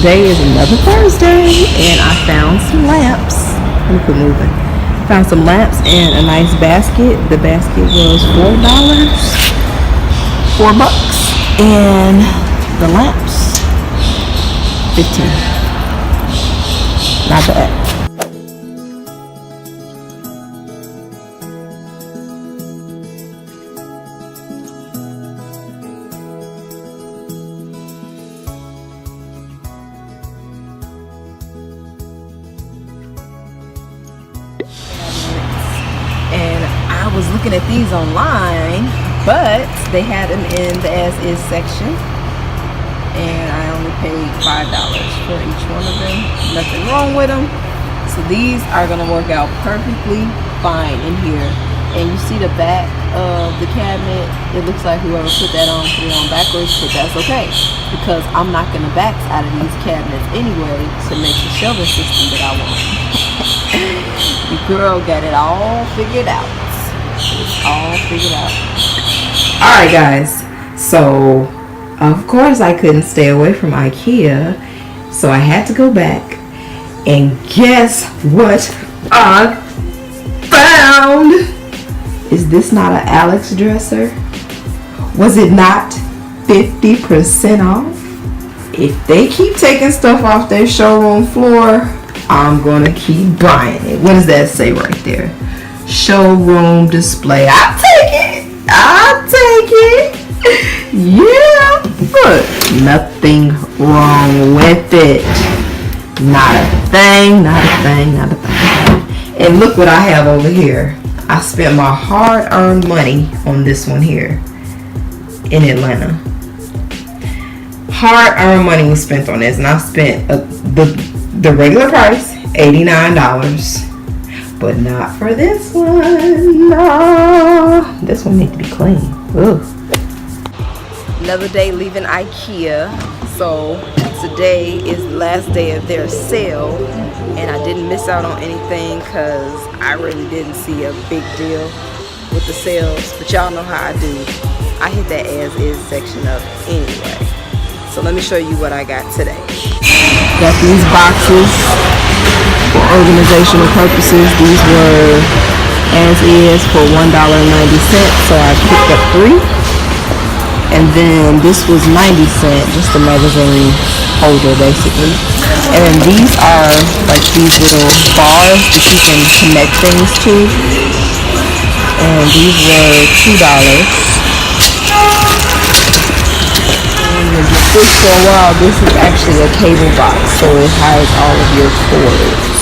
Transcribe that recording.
today is another Thursday, and I found some lamps. Let me quit moving. Found some lamps and a nice basket. The basket was $4, $4, and the lamps 15. Not bad. And I was looking at these online, but they had them in the as-is section, and I only paid $5 for each one of them. Nothing wrong with them. So these are gonna work out perfectly fine in here. And you see the back of the cabinet, it looks like whoever put that on put it on backwards, but that's okay, because I'm knocking the backs out of these cabinets anyway to make the shelving system that I want. The girl got it all figured out. It's all figured out. Alright guys, so of course I couldn't stay away from Ikea, so I had to go back, and guess what I found? Is this not an Alex dresser? Was it not 50% off? If they keep taking stuff off their showroom floor, I'm gonna keep buying it. What does that say right there? Showroom display. I'll take it. I'll take it. Yeah, look, nothing wrong with it. Not a thing, not a thing, not a thing. And look what I have over here. I spent my hard-earned money on this one here in Atlanta. Hard-earned money was spent on this, and I spent the regular price, $89, but not for this one. No, this one needs to be clean. Ugh. Another day leaving Ikea. So today is the last day of their sale, and I didn't miss out on anything because I really didn't see a big deal with the sales, but y'all know how I do. I hit that as-is section up anyway. So let me show you what I got today. Got these boxes for organizational purposes. These were as-is for $1.90, so I picked up 3. And then this was 90 cents, just a magazine holder basically. And then these are like these little bars that you can connect things to. And these were $2. And if you fish for a while, this is actually a cable box, so it hides all of your cords.